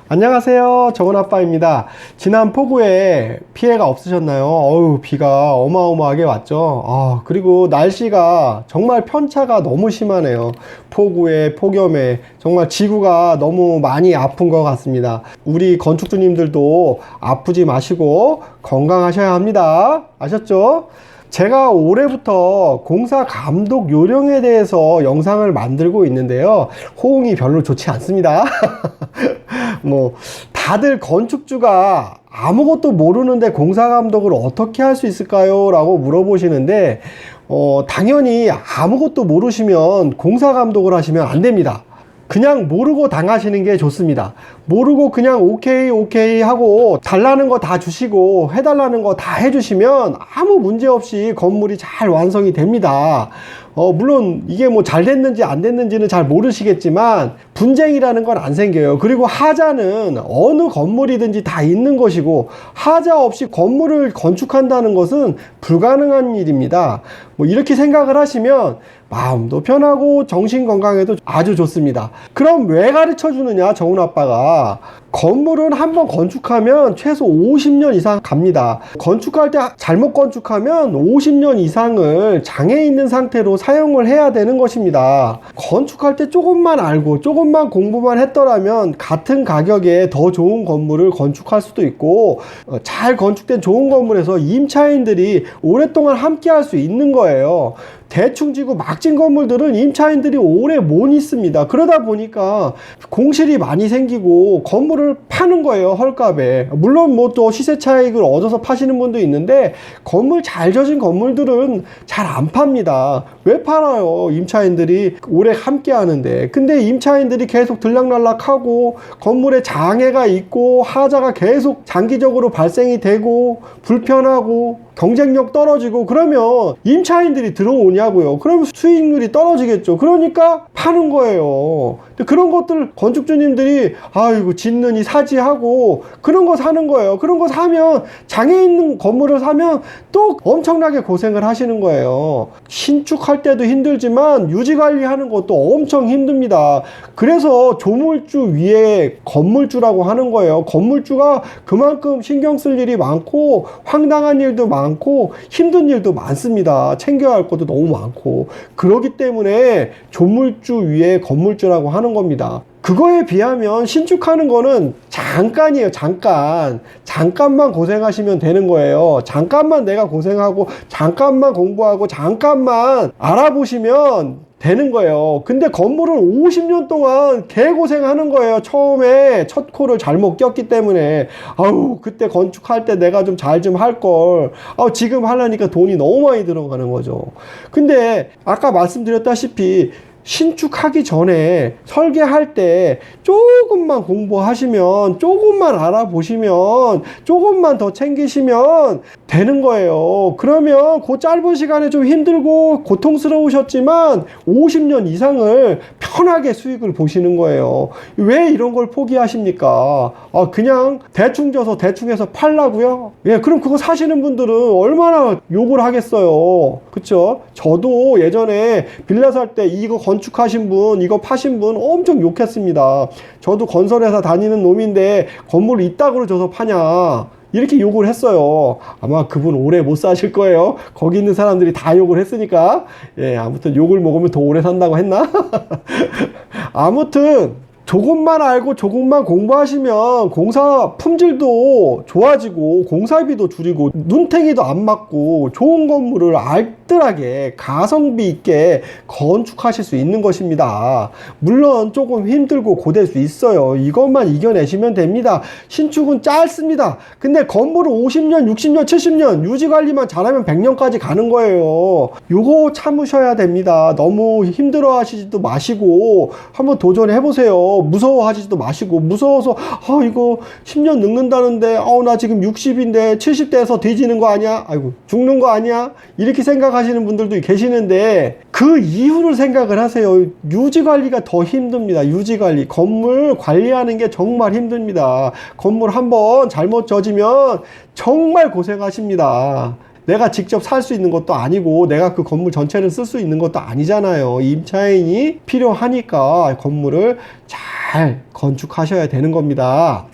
안녕하세요, 정은아빠입니다. 지난 폭우에 피해가 없으셨나요? 비가 어마어마하게 왔죠. 그리고 날씨가 정말 편차가 너무 심하네요. 폭우에 폭염에 정말 지구가 너무 많이 아픈 것 같습니다. 우리 건축주님들도 아프지 마시고 건강하셔야 합니다. 아셨죠? 제가 올해부터 공사 감독 요령에 대해서 영상을 만들고 있는데요. 호응이 별로 좋지 않습니다. 다들 건축주가 아무것도 모르는데 공사 감독을 어떻게 할 수 있을까요? 라고 물어보시는데, 당연히 아무것도 모르시면 공사 감독을 하시면 안 됩니다. 그냥 모르고 당하시는 게 좋습니다. 모르고 그냥 오케이 하고 달라는 거 다 주시고 해달라는 거 다 해주시면 아무 문제 없이 건물이 잘 완성이 됩니다. 물론 이게 뭐 잘 됐는지 안 됐는지는 잘 모르시겠지만 분쟁이라는 건 안 생겨요. 그리고 하자는 어느 건물이든지 다 있는 것이고 하자 없이 건물을 건축한다는 것은 불가능한 일입니다. 이렇게 생각을 하시면 마음도 편하고 정신 건강에도 아주 좋습니다. 그럼 왜 가르쳐 주느냐, 정훈 아빠가. 건물은 한번 건축하면 최소 50년 이상 갑니다. 건축할 때 잘못 건축하면 50년 이상을 장애 있는 상태로 사용을 해야 되는 것입니다. 건축할 때 조금만 알고 조금만 공부만 했더라면 같은 가격에 더 좋은 건물을 건축할 수도 있고, 잘 건축된 좋은 건물에서 임차인들이 오랫동안 함께 할 수 있는 거예요. 대충 지고 막 진 건물들은 임차인들이 오래 못 있습니다. 그러다 보니까 공실이 많이 생기고 건물을 파는 거예요, 헐값에. 물론 또 시세 차익을 얻어서 파시는 분도 있는데 건물 잘 져진 건물들은 잘 안 팝니다. 왜 팔아요? 임차인들이 오래 함께 하는데. 근데 임차인들이 계속 들락날락하고 건물에 장애가 있고 하자가 계속 장기적으로 발생이 되고 불편하고 경쟁력 떨어지고 그러면 임차인들이 들어오냐고요. 그러면 수익률이 떨어지겠죠. 그러니까 파는 거예요. 근데 그런 것들 건축주님들이 아이고 짓느니 사지 하고 그런 거 사는 거예요. 그런 거 사면 장애 있는 건물을 사면 또 엄청나게 고생을 하시는 거예요. 신축할 때도 힘들지만 유지관리하는 것도 엄청 힘듭니다. 그래서 조물주 위에 건물주라고 하는 거예요. 건물주가 그만큼 신경 쓸 일이 많고 황당한 일도 많고 힘든 일도 많습니다. 챙겨야 할 것도 너무 많고. 그렇기 때문에 조물주 위에 건물주라고 하는 겁니다. 그거에 비하면 신축하는 거는 잠깐이에요. 잠깐만 고생하시면 되는 거예요. 잠깐만 내가 고생하고 잠깐만 공부하고 잠깐만 알아보시면 되는 거예요. 근데 건물은 50년 동안 개고생하는 거예요. 처음에 첫 코를 잘못 꼈기 때문에. 그때 건축할 때 내가 좀 잘 좀 할걸. 지금 하려니까 돈이 너무 많이 들어가는 거죠. 근데 아까 말씀드렸다시피 신축하기 전에 설계할 때 조금만 공부하시면, 조금만 알아보시면, 조금만 더 챙기시면 되는 거예요. 그러면 그 짧은 시간에 좀 힘들고 고통스러우셨지만 50년 이상을 편하게 수익을 보시는 거예요. 왜 이런 걸 포기하십니까? 그냥 대충 져서 대충 해서 팔라고요? 예, 그럼 그거 사시는 분들은 얼마나 욕을 하겠어요. 그쵸? 저도 예전에 빌라 살 때 이거 건축하신 분, 이거 파신 분 엄청 욕했습니다. 저도 건설회사 다니는 놈인데 건물 이따구로 줘서 파냐, 이렇게 욕을 했어요. 아마 그분 오래 못 사실 거예요. 거기 있는 사람들이 다 욕을 했으니까. 예, 아무튼 욕을 먹으면 더 오래 산다고 했나? 아무튼 조금만 알고 조금만 공부하시면 공사 품질도 좋아지고 공사비도 줄이고 눈탱이도 안 맞고 좋은 건물을 알뜰하게 가성비 있게 건축하실 수 있는 것입니다. 물론 조금 힘들고 고될 수 있어요. 이것만 이겨내시면 됩니다. 신축은 짧습니다. 근데 건물은 50년, 60년, 70년 유지관리만 잘하면 100년까지 가는 거예요. 요거 참으셔야 됩니다. 너무 힘들어 하시지도 마시고 한번 도전해 보세요. 무서워하지도 마시고. 무서워서 이거 10년 늙는다는데 나 지금 60인데 70대에서 뒤지는 거 아니야? 아이고 죽는 거 아니야? 이렇게 생각하시는 분들도 계시는데 그 이유를 생각을 하세요. 유지관리가 더 힘듭니다. 유지관리, 건물 관리하는 게 정말 힘듭니다. 건물 한번 잘못 져지면 정말 고생하십니다. 내가 직접 살 수 있는 것도 아니고 내가 그 건물 전체를 쓸 수 있는 것도 아니잖아요. 임차인이 필요하니까 건물을 잘 건축하셔야 되는 겁니다.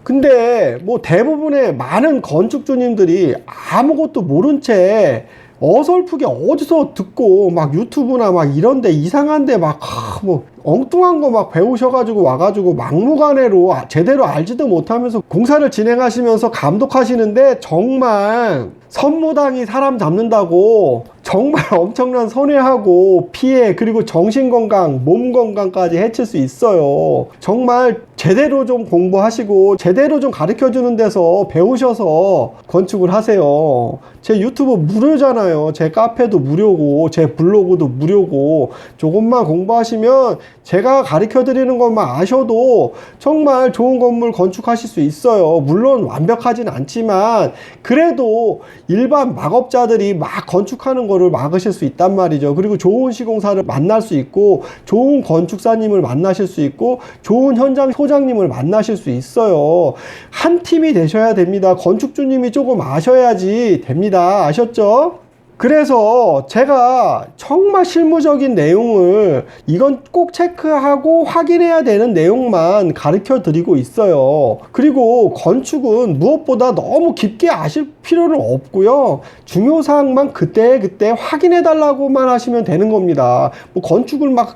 근데 뭐 대부분의 많은 건축주님들이 아무것도 모른 채 어설프게 어디서 듣고 막 유튜브나 막 이런데 이상한데 막 뭐 엉뚱한 거 막 배우셔가지고 와가지고 막무가내로 제대로 알지도 못하면서 공사를 진행하시면서 감독하시는데 정말 선무당이 사람 잡는다고 정말 엄청난 손해하고 피해 그리고 정신건강, 몸건강까지 해칠 수 있어요. 정말 제대로 좀 공부하시고 제대로 좀 가르쳐주는 데서 배우셔서 건축을 하세요. 제 유튜브 무료잖아요. 제 카페도 무료고 제 블로그도 무료고 조금만 공부하시면 제가 가르쳐 드리는 것만 아셔도 정말 좋은 건물 건축하실 수 있어요. 물론 완벽하진 않지만 그래도 일반 막업자들이 막 건축하는 거를 막으실 수 있단 말이죠. 그리고 좋은 시공사를 만날 수 있고 좋은 건축사님을 만나실 수 있고 좋은 현장 소장님을 만나실 수 있어요. 한 팀이 되셔야 됩니다. 건축주님이 조금 아셔야지 됩니다. 아셨죠? 그래서 제가 정말 실무적인 내용을 이건 꼭 체크하고 확인해야 되는 내용만 가르쳐 드리고 있어요. 그리고 건축은 무엇보다 너무 깊게 아실 필요는 없고요. 중요사항만 그때그때 확인해 달라고만 하시면 되는 겁니다. 뭐 건축을 막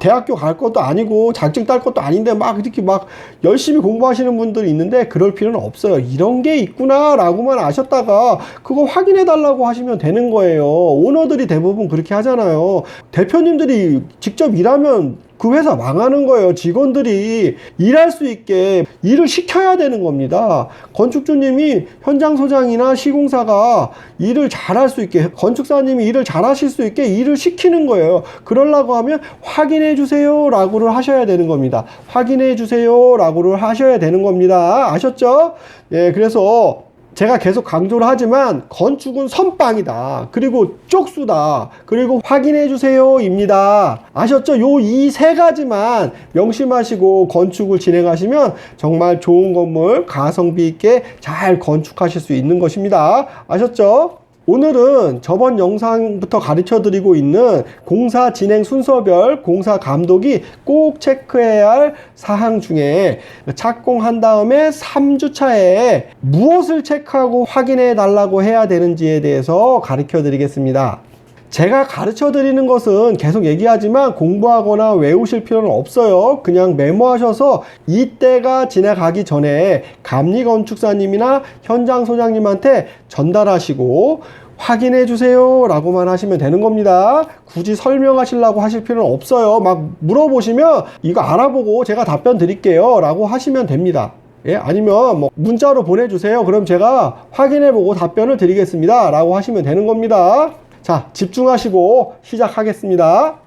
대학교 갈 것도 아니고 자격증 딸 것도 아닌데 막 이렇게 막 열심히 공부하시는 분들이 있는데 그럴 필요는 없어요. 이런 게 있구나 라고만 아셨다가 그거 확인해 달라고 하시면 되는 거예요. 오너들이 대부분 그렇게 하잖아요. 대표님들이 직접 일하면 그 회사 망하는 거예요. 직원들이 일할 수 있게 일을 시켜야 되는 겁니다. 건축주님이 현장 소장이나 시공사가 일을 잘할 수 있게, 건축사님이 일을 잘하실 수 있게 일을 시키는 거예요. 그러려고 하면 확인해 주세요 라고를 하셔야 되는 겁니다. 확인해 주세요 라고를 하셔야 되는 겁니다. 아셨죠? 예, 그래서 제가 계속 강조를 하지만 건축은 선빵이다. 그리고 쪽수다. 그리고 확인해 주세요 입니다. 아셨죠? 요 이 세 가지만 명심하시고 건축을 진행하시면 정말 좋은 건물 가성비 있게 잘 건축하실 수 있는 것입니다. 아셨죠? 오늘은 저번 영상부터 가르쳐 드리고 있는 공사 진행 순서별 공사 감독이 꼭 체크해야 할 사항 중에 착공한 다음에 3주차에 무엇을 체크하고 확인해 달라고 해야 되는지에 대해서 가르쳐 드리겠습니다. 제가 가르쳐 드리는 것은 계속 얘기하지만 공부하거나 외우실 필요는 없어요. 그냥 메모하셔서 이때가 지나가기 전에 감리건축사님이나 현장 소장님한테 전달하시고 확인해 주세요 라고만 하시면 되는 겁니다. 굳이 설명하시려고 하실 필요는 없어요. 막 물어보시면 이거 알아보고 제가 답변 드릴게요 라고 하시면 됩니다. 예, 아니면 뭐 문자로 보내주세요. 그럼 제가 확인해보고 답변을 드리겠습니다 라고 하시면 되는 겁니다. 자, 집중하시고 시작하겠습니다.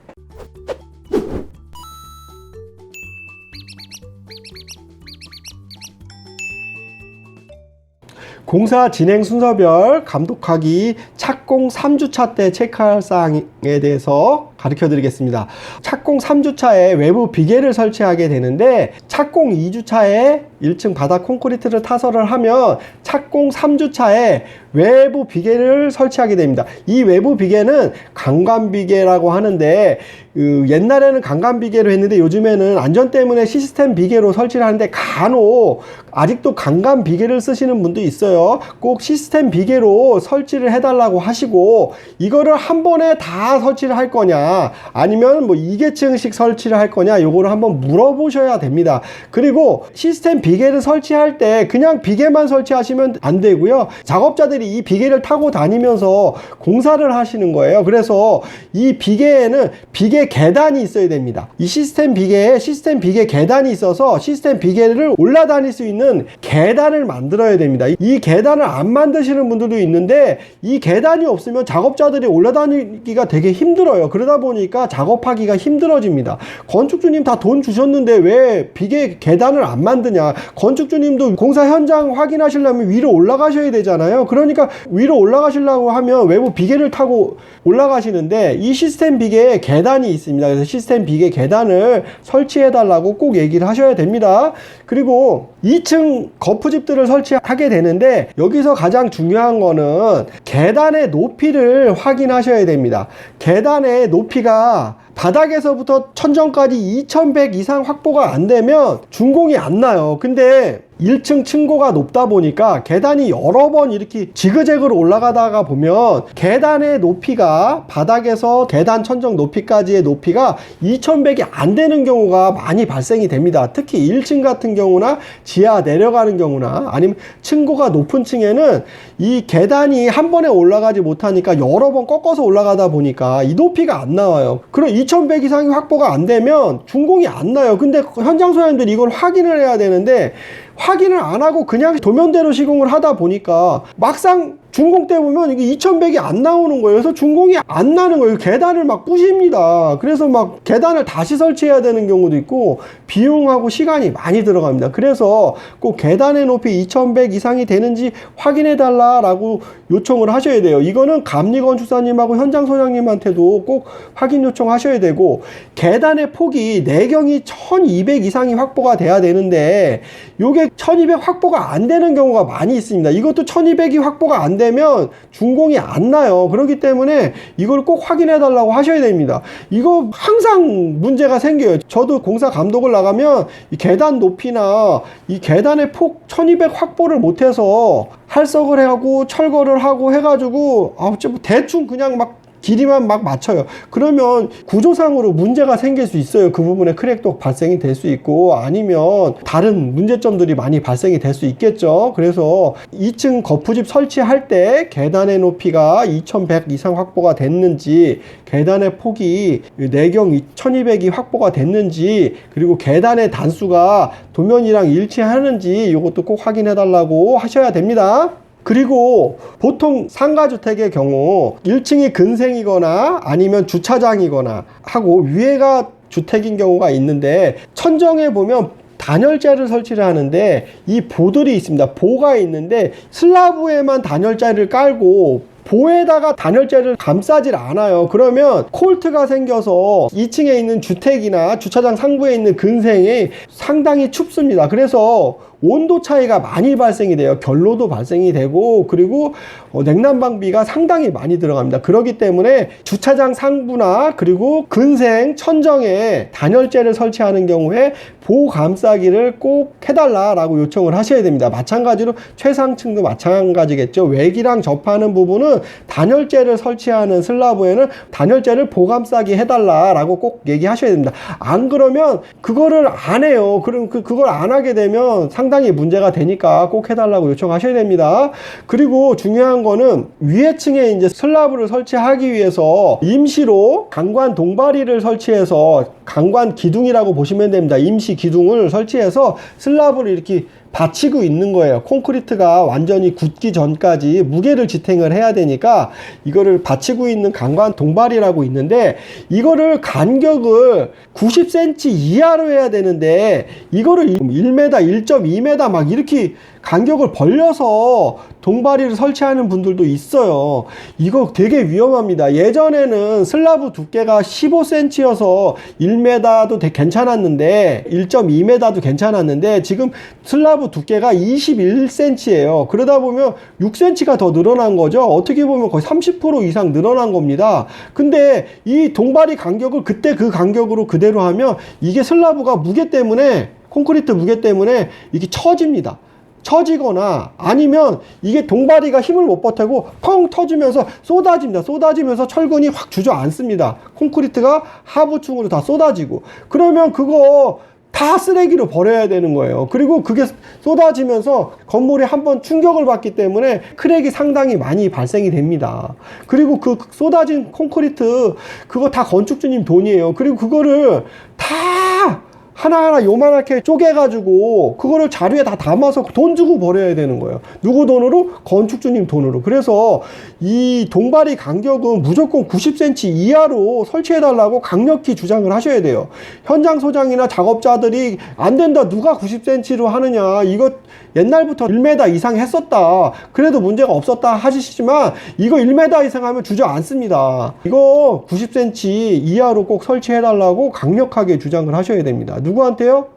공사 진행 순서별 감독하기 착공 3주차 때 체크할 사항에 대해서 가르쳐 드리겠습니다. 착공 3주차에 외부 비계를 설치하게 되는데 착공 2주차에 1층 바닥 콘크리트를 타설을 하면 착공 3주차에 외부 비계를 설치하게 됩니다. 이 외부 비계는 강간 비계라고 하는데 옛날에는 강간 비계로 했는데 요즘에는 안전 때문에 시스템 비계로 설치를 하는데 간혹 아직도 강간 비계를 쓰시는 분도 있어요. 꼭 시스템 비계로 설치를 해달라고 하시고 이거를 한 번에 다 설치를 할 거냐 아니면 뭐 2계층씩 설치를 할 거냐 요거를 한번 물어보셔야 됩니다. 그리고 시스템 비계를 설치할 때 그냥 비계만 설치하시면 안 되고요. 작업자들이 이 비계를 타고 다니면서 공사를 하시는 거예요. 그래서 이 비계에는 비계 계단이 있어야 됩니다. 이 시스템 비계에 시스템 비계 계단이 있어서 시스템 비계를 올라다닐 수 있는 계단을 만들어야 됩니다. 이 계단을 안 만드시는 분들도 있는데 이 계단이 없으면 작업자들이 올라다니기가 되게 힘들어요. 그러다 보니까 작업하기가 힘들어집니다. 건축주님 다 돈 주셨는데 왜 비계 계단을 안 만드냐. 건축주님도 공사 현장 확인하시려면 위로 올라가셔야 되잖아요. 그러니까 위로 올라가시려고 하면 외부 비계를 타고 올라가시는데 이 시스템 비계에 계단이 있습니다. 그래서 시스템 비계 계단을 설치해 달라고 꼭 얘기를 하셔야 됩니다. 그리고 2층 거푸집들을 설치하게 되는데 여기서 가장 중요한 거는 계단의 높이를 확인하셔야 됩니다. 계단의 높이가 바닥에서부터 천정까지 2100 이상 확보가 안 되면 준공이 안 나요. 근데 1층 층고가 높다 보니까 계단이 여러 번 이렇게 지그재그로 올라가다가 보면 계단의 높이가 바닥에서 계단 천정 높이까지의 높이가 2100이 안 되는 경우가 많이 발생이 됩니다. 특히 1층 같은 경우나 지하 내려가는 경우나 아니면 층고가 높은 층에는 이 계단이 한 번에 올라가지 못하니까 여러 번 꺾어서 올라가다 보니까 이 높이가 안 나와요. 그럼 2100 이상이 확보가 안 되면 준공이 안 나요. 근데 현장 소장님들이 이걸 확인을 해야 되는데 확인을 안 하고 그냥 도면대로 시공을 하다 보니까 막상 준공 때 보면 이게 2100이 안 나오는 거예요. 그래서 준공이 안 나는 거예요. 계단을 막 부십니다. 그래서 막 계단을 다시 설치해야 되는 경우도 있고 비용하고 시간이 많이 들어갑니다. 그래서 꼭 계단의 높이 2100 이상이 되는지 확인해 달라라고 요청을 하셔야 돼요. 이거는 감리건축사님하고 현장 소장님한테도 꼭 확인 요청하셔야 되고, 계단의 폭이 내경이 1200 이상이 확보가 돼야 되는데 요게 1200 확보가 안 되는 경우가 많이 있습니다. 이것도 1200이 확보가 안 되면 준공이 안 나요. 그렇기 때문에 이걸 꼭 확인해 달라고 하셔야 됩니다. 이거 항상 문제가 생겨요. 저도 공사 감독을 나가면 이 계단 높이나 이 계단의 폭 1200 확보를 못해서 할석을 하고 철거를 하고 해가지고 대충 그냥 막 길이만 막 맞춰요. 그러면 구조상으로 문제가 생길 수 있어요. 그 부분에 크랙도 발생이 될 수 있고 아니면 다른 문제점들이 많이 발생이 될 수 있겠죠. 그래서 2층 거푸집 설치할 때 계단의 높이가 2100 이상 확보가 됐는지, 계단의 폭이 내경 1200이 확보가 됐는지, 그리고 계단의 단수가 도면이랑 일치하는지 이것도 꼭 확인해 달라고 하셔야 됩니다. 그리고 보통 상가주택의 경우 1층이 근생이거나 아니면 주차장이거나 하고 위에가 주택인 경우가 있는데, 천정에 보면 단열재를 설치를 하는데 이 보들이 있습니다. 보가 있는데 슬라브에만 단열재를 깔고 보에다가 단열재를 감싸질 않아요. 그러면 콜트가 생겨서 2층에 있는 주택이나 주차장 상부에 있는 근생이 상당히 춥습니다. 그래서 온도 차이가 많이 발생이 돼요. 결로도 발생이 되고, 그리고 냉난방비가 상당히 많이 들어갑니다. 그렇기 때문에 주차장 상부나 그리고 근생 천정에 단열재를 설치하는 경우에 보 감싸기를 꼭 해달라라고 요청을 하셔야 됩니다. 마찬가지로 최상층도 마찬가지겠죠. 외기랑 접하는 부분은 단열재를 설치하는 슬라브에는 단열재를 보 감싸기 해달라라고 꼭 얘기하셔야 됩니다. 안 그러면 그거를 안 해요. 그럼 그걸 안 하게 되면 상당히 문제가 되니까 꼭 해달라고 요청하셔야 됩니다. 그리고 중요한 거는 위에 층에 이제 슬라브를 설치하기 위해서 임시로 강관 동바리를 설치해서, 강관 기둥이라고 보시면 됩니다. 임시 기둥을 설치해서 슬라브를 이렇게 받치고 있는 거예요. 콘크리트가 완전히 굳기 전까지 무게를 지탱을 해야 되니까 이거를 받치고 있는 강관 동발이라고 있는데, 이거를 간격을 90cm 이하로 해야 되는데 이거를 1m, 1.2m 막 이렇게 간격을 벌려서 동바리를 설치하는 분들도 있어요. 이거 되게 위험합니다. 예전에는 슬라브 두께가 15cm여서 1m도 괜찮았는데 1.2m도 괜찮았는데 지금 슬라브 두께가 21cm예요. 그러다 보면 6cm가 더 늘어난 거죠. 어떻게 보면 거의 30% 이상 늘어난 겁니다. 근데 이 동바리 간격을 그때 그 간격으로 그대로 하면 이게 슬라브가 무게 때문에, 콘크리트 무게 때문에 이게 처집니다. 처지거나 아니면 이게 동바리가 힘을 못 버티고 펑 터지면서 쏟아집니다. 쏟아지면서 철근이 확 주저앉습니다. 콘크리트가 하부층으로 다 쏟아지고, 그러면 그거 다 쓰레기로 버려야 되는 거예요. 그리고 그게 쏟아지면서 건물이 한번 충격을 받기 때문에 크랙이 상당히 많이 발생이 됩니다. 그리고 그 쏟아진 콘크리트 그거 다 건축주님 돈이에요. 그리고 그거를 다 하나하나 요만하게 쪼개가지고 그거를 자료에 다 담아서 돈 주고 버려야 되는 거예요. 누구 돈으로? 건축주님 돈으로. 그래서 이 동발이 간격은 무조건 90cm 이하로 설치해달라고 강력히 주장을 하셔야 돼요. 현장 소장이나 작업자들이 안 된다, 누가 90cm로 하느냐, 이거 옛날부터 1m 이상 했었다, 그래도 문제가 없었다 하시지만 이거 1m 이상 하면 주저앉습니다. 이거 90cm 이하로 꼭 설치해달라고 강력하게 주장을 하셔야 됩니다. 누구한테요?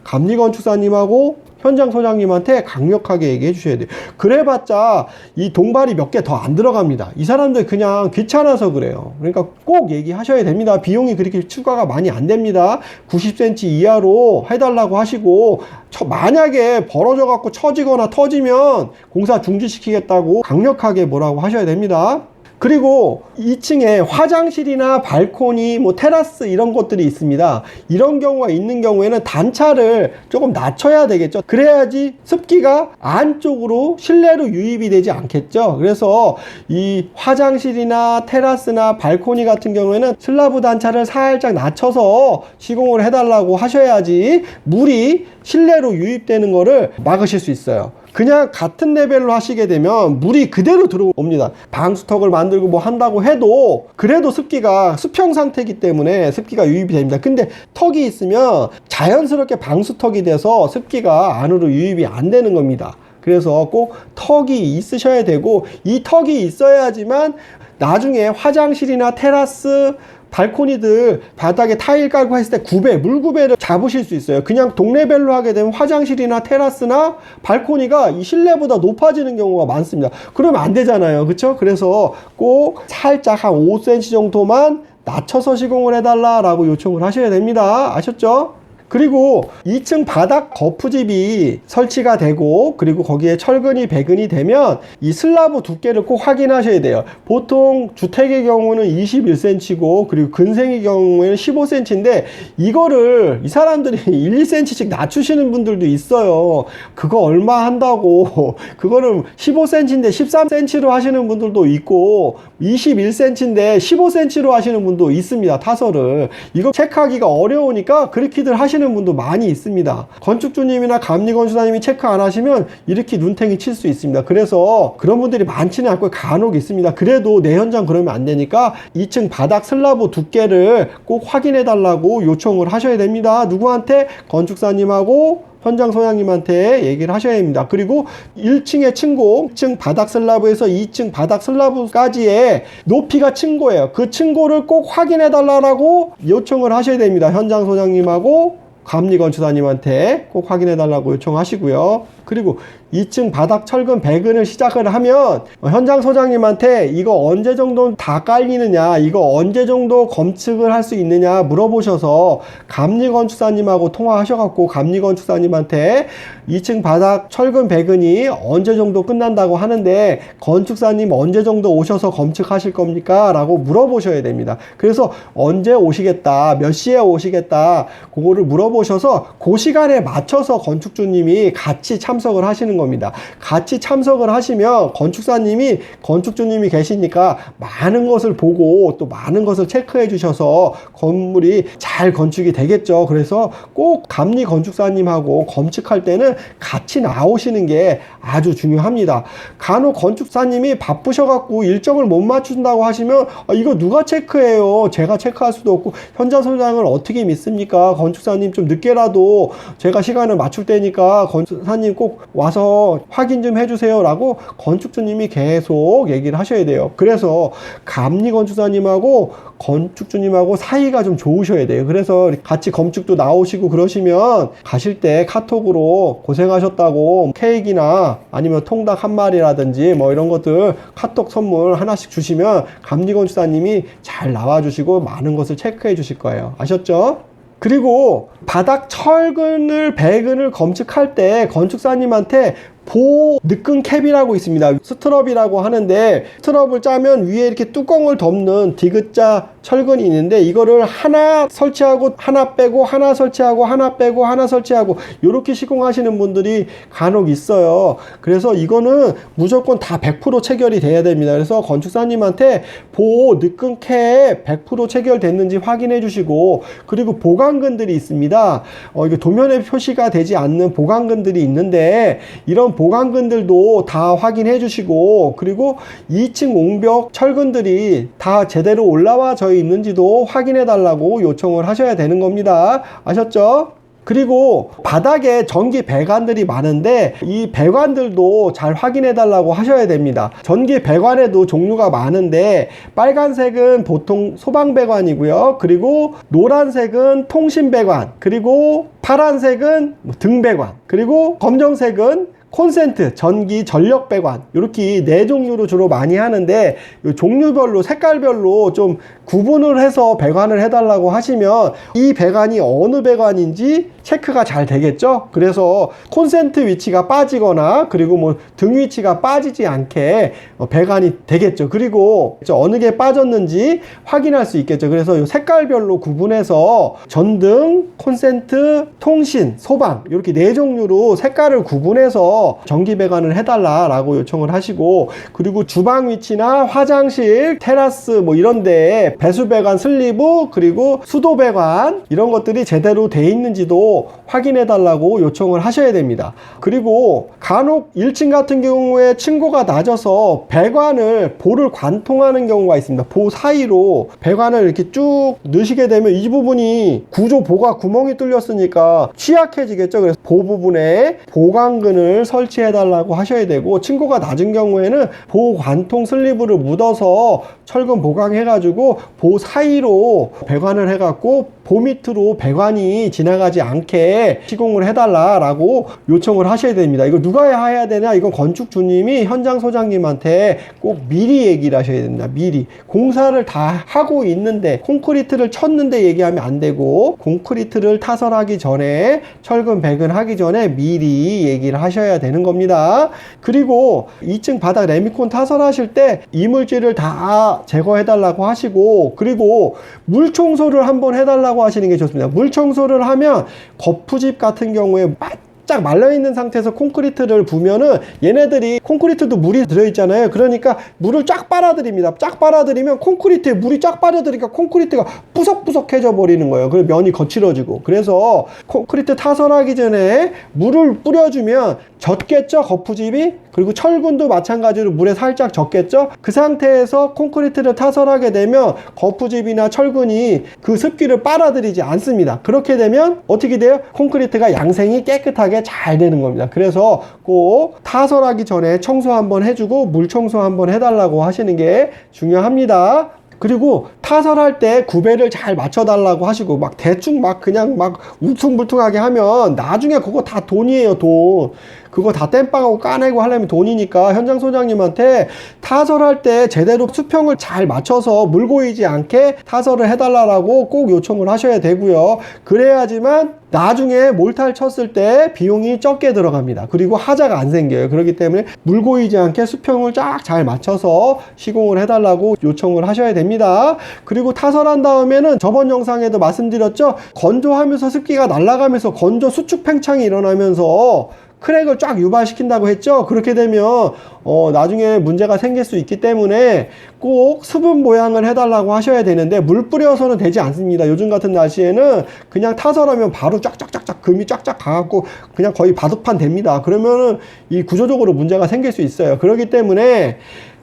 감리건축사님하고 현장 소장님한테 강력하게 얘기해 주셔야 돼요. 그래봤자 이 동발이 몇 개 더 안 들어갑니다. 이 사람들 그냥 귀찮아서 그래요. 그러니까 꼭 얘기하셔야 됩니다. 비용이 그렇게 추가가 많이 안 됩니다. 90cm 이하로 해달라고 하시고, 만약에 벌어져 갖고 처지거나 터지면 공사 중지시키겠다고 강력하게 뭐라고 하셔야 됩니다. 그리고 2층에 화장실이나 발코니, 뭐 테라스 이런 것들이 있습니다. 이런 경우가 있는 경우에는 단차를 조금 낮춰야 되겠죠. 그래야지 습기가 안쪽으로 실내로 유입이 되지 않겠죠. 그래서 이 화장실이나 테라스나 발코니 같은 경우에는 슬라브 단차를 살짝 낮춰서 시공을 해달라고 하셔야지 물이 실내로 유입되는 거를 막으실 수 있어요. 그냥 같은 레벨로 하시게 되면 물이 그대로 들어옵니다. 방수턱을 만들고 뭐 한다고 해도 그래도 습기가 수평 상태이기 때문에 습기가 유입이 됩니다. 근데 턱이 있으면 자연스럽게 방수턱이 돼서 습기가 안으로 유입이 안 되는 겁니다. 그래서 꼭 턱이 있으셔야 되고, 이 턱이 있어야지만 나중에 화장실이나 테라스, 발코니들 바닥에 타일 깔고 했을 때 구배, 물구배를 잡으실 수 있어요. 그냥 동레벨로 하게 되면 화장실이나 테라스나 발코니가 이 실내보다 높아지는 경우가 많습니다. 그러면 안 되잖아요. 그렇죠? 그래서 꼭 살짝 한 5cm 정도만 낮춰서 시공을 해달라고 요청을 하셔야 됩니다. 아셨죠? 그리고 2층 바닥 거푸집이 설치가 되고, 그리고 거기에 철근이 배근이 되면 이 슬라브 두께를 꼭 확인하셔야 돼요. 보통 주택의 경우는 21cm고 그리고 근생의 경우에는 15cm인데 이거를 이 사람들이 1, 2cm씩 낮추시는 분들도 있어요. 그거 얼마 한다고 그거는 15cm인데 13cm로 하시는 분들도 있고 21cm인데 15cm로 하시는 분도 있습니다. 타설을 이거 체크하기가 어려우니까 그렇게들 하시는 분도 많이 있습니다. 건축주님이나 감리건축사님이 체크 안 하시면 이렇게 눈탱이 칠 수 있습니다. 그래서 그런 분들이 많지는 않고 간혹 있습니다. 그래도 내 현장 그러면 안 되니까 2층 바닥 슬라브 두께를 꼭 확인해 달라고 요청을 하셔야 됩니다. 누구한테? 건축사님하고 현장 소장님한테 얘기를 하셔야 됩니다. 그리고 1층의 층고, 1층 바닥 슬라브에서 2층 바닥 슬라브까지의 높이가 층고예요. 그 층고를 꼭 확인해 달라고 요청을 하셔야 됩니다. 현장 소장님하고 감리건축사님한테 꼭 확인해 달라고 요청하시고요. 그리고 2층 바닥 철근 배근을 시작을 하면 현장 소장님한테 이거 언제 정도 다 깔리느냐, 이거 언제 정도 검측을 할 수 있느냐 물어보셔서 감리건축사님하고 통화하셔갖고 감리건축사님한테 2층 바닥 철근 배근이 언제 정도 끝난다고 하는데 건축사님 언제 정도 오셔서 검측하실 겁니까? 라고 물어보셔야 됩니다. 그래서 언제 오시겠다, 몇 시에 오시겠다, 그거를 물어보셔서 그 시간에 맞춰서 건축주님이 같이 참석을 하시는 겁니다. 같이 참석을 하시면 건축주님이 계시니까 많은 것을 보고 또 많은 것을 체크해 주셔서 건물이 잘 건축이 되겠죠. 그래서 꼭 감리건축사님하고 검측할 때는 같이 나오시는 게 아주 중요합니다. 간혹 건축사님이 바쁘셔갖고 일정을 못 맞춘다고 하시면 이거 누가 체크해요? 제가 체크할 수도 없고 현장 소장을 어떻게 믿습니까? 건축사님 좀 늦게라도 제가 시간을 맞출 테니까 건축사님 꼭 와서 확인 좀 해주세요 라고 건축주님이 계속 얘기를 하셔야 돼요. 그래서 감리건축사님하고 건축주님하고 사이가 좀 좋으셔야 돼요. 그래서 같이 검측도 나오시고 그러시면 가실 때 카톡으로 고생하셨다고 케이크나 아니면 통닭 한 마리라든지 뭐 이런 것들 카톡 선물 하나씩 주시면 감리건축사님이 잘 나와주시고 많은 것을 체크해 주실 거예요. 아셨죠? 그리고 바닥 철근을 배근을 검측할 때 건축사님한테 보호 느끈 캡이라고 있습니다. 스트럽이라고 하는데, 스트럽을 짜면 위에 이렇게 뚜껑을 덮는 디귿자 철근이 있는데, 이거를 하나 설치하고 하나 빼고 하나 설치하고 하나 빼고 하나 설치하고 이렇게 시공하시는 분들이 간혹 있어요. 그래서 이거는 무조건 다 100% 체결이 돼야 됩니다. 그래서 건축사님한테 보호 느끈 캡 100% 체결됐는지 확인해 주시고, 그리고 보강근들이 있습니다. 이게 도면에 표시가 되지 않는 보강근들이 있는데, 이런 보강근들도 다 확인해 주시고, 그리고 2층 옹벽 철근들이 다 제대로 올라와 져 있는지도 확인해 달라고 요청을 하셔야 되는 겁니다. 아셨죠? 그리고 바닥에 전기 배관들이 많은데, 이 배관들도 잘 확인해 달라고 하셔야 됩니다. 전기 배관에도 종류가 많은데, 빨간색은 보통 소방 배관이고요. 그리고 노란색은 통신 배관, 그리고 파란색은 등 배관, 그리고 검정색은 콘센트, 전기, 전력 배관, 이렇게 4종류로 주로 많이 하는데, 이 종류별로 색깔별로 좀 구분을 해서 배관을 해달라고 하시면 이 배관이 어느 배관인지 체크가 잘 되겠죠. 그래서 콘센트 위치가 빠지거나, 그리고 뭐 등 위치가 빠지지 않게 배관이 되겠죠. 그리고 어느 게 빠졌는지 확인할 수 있겠죠. 그래서 이 색깔별로 구분해서 전등, 콘센트, 통신, 소방, 이렇게 4종류로 색깔을 구분해서 전기 배관을 해달라라고 요청을 하시고, 그리고 주방 위치나 화장실, 테라스 뭐 이런데 배수 배관 슬리브, 그리고 수도 배관, 이런 것들이 제대로 돼 있는지도 확인해 달라고 요청을 하셔야 됩니다. 그리고 간혹 1층 같은 경우에 층고가 낮아서 배관을 보를 관통하는 경우가 있습니다. 보 사이로 배관을 이렇게 쭉 넣으시게 되면 이 부분이 구조 보가 구멍이 뚫렸으니까 취약해지겠죠. 그래서 보 부분에 보강근을 설치해 달라고 하셔야 되고, 층고가 낮은 경우에는 보 관통 슬리브를 묻어서 철근 보강해 가지고 보 사이로 배관을 해 갖고 보 밑으로 배관이 지나가지 않게 시공을 해달라라고 요청을 하셔야 됩니다. 이거 누가 해야 되냐? 이건 건축주님이 현장 소장님한테 꼭 미리 얘기를 하셔야 됩니다. 미리. 공사를 다 하고 있는데, 콘크리트를 쳤는데 얘기하면 안 되고, 콘크리트를 타설하기 전에, 철근 배근하기 전에 미리 얘기를 하셔야 되는 겁니다. 그리고 2층 바닥 레미콘 타설하실 때 이물질을 다 제거해 달라고 하시고, 그리고 물 청소를 한번 해달라고 하시는 게 좋습니다. 물 청소를 하면 거푸집 같은 경우에 바짝 말라있는 상태에서 콘크리트를 부면은, 얘네들이 콘크리트도 물이 들어있잖아요. 그러니까 물을 쫙 빨아들입니다. 쫙 빨아들이면 콘크리트에 물이 쫙 빠져들으니까 콘크리트가 뿌석뿌석해져 버리는 거예요. 그리고 면이 거칠어지고. 그래서 콘크리트 타설하기 전에 물을 뿌려주면 젖겠죠, 거푸집이. 그리고 철근도 마찬가지로 물에 살짝 젖겠죠. 그 상태에서 콘크리트를 타설하게 되면 거푸집이나 철근이 그 습기를 빨아들이지 않습니다. 그렇게 되면 어떻게 돼요? 콘크리트가 양생이 깨끗하게 잘 되는 겁니다. 그래서 꼭 타설하기 전에 청소 한번 해주고 물 청소 한번 해달라고 하시는 게 중요합니다. 그리고 타설할 때 구배를 잘 맞춰달라고 하시고, 막 대충 막 그냥 막 울퉁불퉁하게 하면 나중에 그거 다 돈이에요, 돈. 그거 다 땜빵하고 까내고 하려면 돈이니까 현장 소장님한테 타설할 때 제대로 수평을 잘 맞춰서 물 고이지 않게 타설을 해달라고 꼭 요청을 하셔야 되고요. 그래야지만 나중에 몰탈 쳤을 때 비용이 적게 들어갑니다. 그리고 하자가 안 생겨요. 그렇기 때문에 물 고이지 않게 수평을 쫙 잘 맞춰서 시공을 해달라고 요청을 하셔야 됩니다. 그리고 타설한 다음에는 저번 영상에도 말씀드렸죠. 건조하면서 습기가 날아가면서 건조 수축 팽창이 일어나면서 크랙을 쫙 유발시킨다고 했죠. 그렇게 되면 나중에 문제가 생길 수 있기 때문에 꼭 수분 보양을 해달라고 하셔야 되는데, 물 뿌려서는 되지 않습니다. 요즘 같은 날씨에는 그냥 타설하면 바로 쫙쫙쫙쫙 금이 쫙쫙 가갖고 그냥 거의 바둑판 됩니다. 그러면은 이 구조적으로 문제가 생길 수 있어요. 그렇기 때문에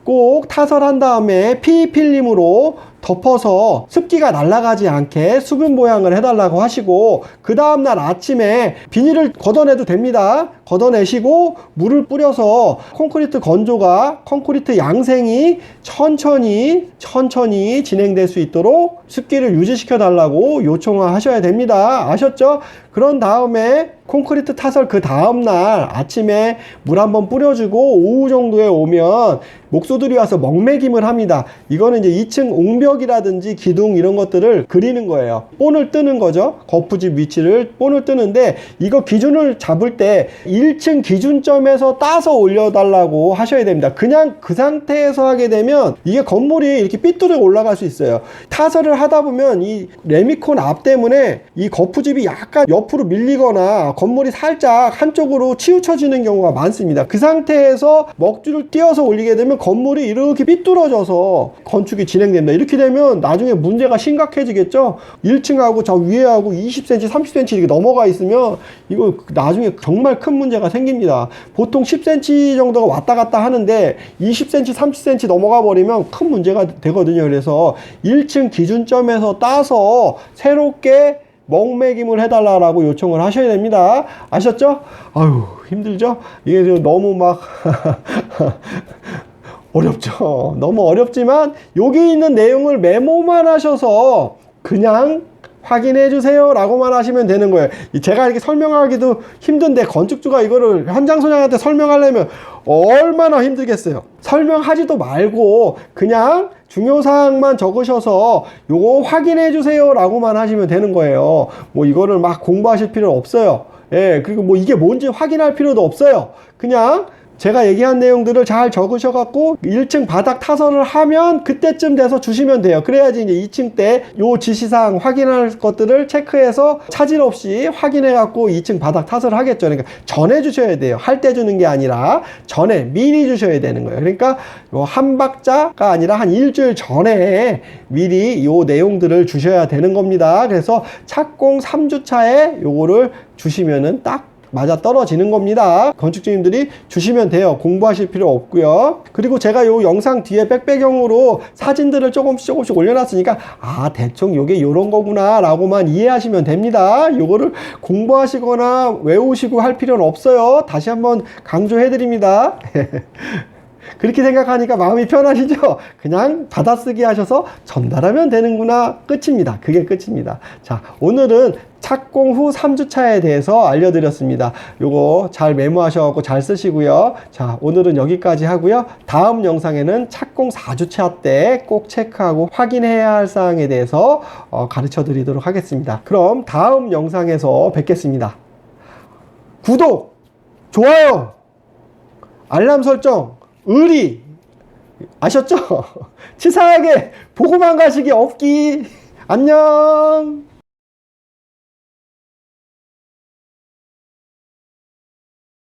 꼭 타설한 다음에 PE 필름으로 덮어서 습기가 날아가지 않게 수분 보양을 해달라고 하시고, 그 다음날 아침에 비닐을 걷어내도 됩니다. 걷어내시고 물을 뿌려서 콘크리트 건조가, 콘크리트 양생이 천천히 진행될 수 있도록 습기를 유지시켜 달라고 요청을 하셔야 됩니다. 아셨죠? 그런 다음에 콘크리트 타설 그 다음날 아침에 물 한번 뿌려주고 오후 정도에 오면 목수들이 와서 먹매김을 합니다. 이거는 이제 2층 옹벽이라든지 기둥 이런 것들을 그리는 거예요. 본을 뜨는 거죠. 거푸집 위치를 본을 뜨는데, 이거 기준을 잡을 때 1층 기준점에서 따서 올려달라고 하셔야 됩니다. 그냥 그 상태에서 하게 되면 이게 건물이 이렇게 삐뚤게 올라갈 수 있어요. 타설을 하다 보면 이 레미콘 앞 때문에 이 거푸집이 약간 옆으로 밀리거나 건물이 살짝 한쪽으로 치우쳐지는 경우가 많습니다. 그 상태에서 먹줄을 띄어서 올리게 되면 건물이 이렇게 삐뚤어져서 건축이 진행됩니다. 이렇게 되면 나중에 문제가 심각해지겠죠. 1층하고 저 위에하고 20cm, 30cm 이렇게 넘어가 있으면 이거 나중에 정말 큰 문제가 생깁니다. 보통 10cm 정도가 왔다 갔다 하는데 20cm, 30cm 넘어가 버리면 큰 문제가 되거든요. 그래서 1층 기준점에서 따서 새롭게 먹매김을 해달라고 요청을 하셔야 됩니다. 아셨죠? 아유, 힘들죠? 이게 너무 막 어렵죠. 너무 어렵지만 여기 있는 내용을 메모만 하셔서 그냥 확인해 주세요 라고만 하시면 되는 거예요. 제가 이렇게 설명하기도 힘든데 건축주가 이거를 현장 소장한테 설명하려면 얼마나 힘들겠어요. 설명하지도 말고 그냥 중요사항만 적으셔서 요거 확인해 주세요 라고만 하시면 되는 거예요. 뭐 이거를 막 공부하실 필요 없어요. 예, 그리고 뭐 이게 뭔지 확인할 필요도 없어요. 그냥 제가 얘기한 내용들을 잘 적으셔 갖고 1층 바닥 타설을 하면 그때쯤 돼서 주시면 돼요. 그래야지 이제 2층 때 요 지시사항 확인할 것들을 체크해서 차질 없이 확인해 갖고 2층 바닥 타설을 하겠죠. 그러니까 전에 주셔야 돼요. 할 때 주는 게 아니라 전에 미리 주셔야 되는 거예요. 그러니까 요 한 박자가 아니라 한 일주일 전에 미리 요 내용들을 주셔야 되는 겁니다. 그래서 착공 3주차에 요거를 주시면은 딱 맞아 떨어지는 겁니다. 건축주님들이 주시면 돼요. 공부하실 필요 없고요. 그리고 제가 요 영상 뒤에 백배경으로 사진들을 조금씩 올려놨으니까 아 대충 요게 요런 거구나 라고만 이해하시면 됩니다. 요거를 공부하시거나 외우시고 할 필요는 없어요. 다시 한번 강조해 드립니다. 그렇게 생각하니까 마음이 편하시죠? 그냥 받아쓰기 하셔서 전달하면 되는구나. 끝입니다. 그게 끝입니다. 자, 오늘은 착공 후 3주차에 대해서 알려드렸습니다. 요거 잘 메모하셔서 잘 쓰시고요. 자, 오늘은 여기까지 하고요. 다음 영상에는 착공 4주차 때 꼭 체크하고 확인해야 할 사항에 대해서 가르쳐 드리도록 하겠습니다. 그럼 다음 영상에서 뵙겠습니다. 구독, 좋아요, 알람 설정, 의리 아셨죠? 치사하게 보고만 가시기 없기. 안녕.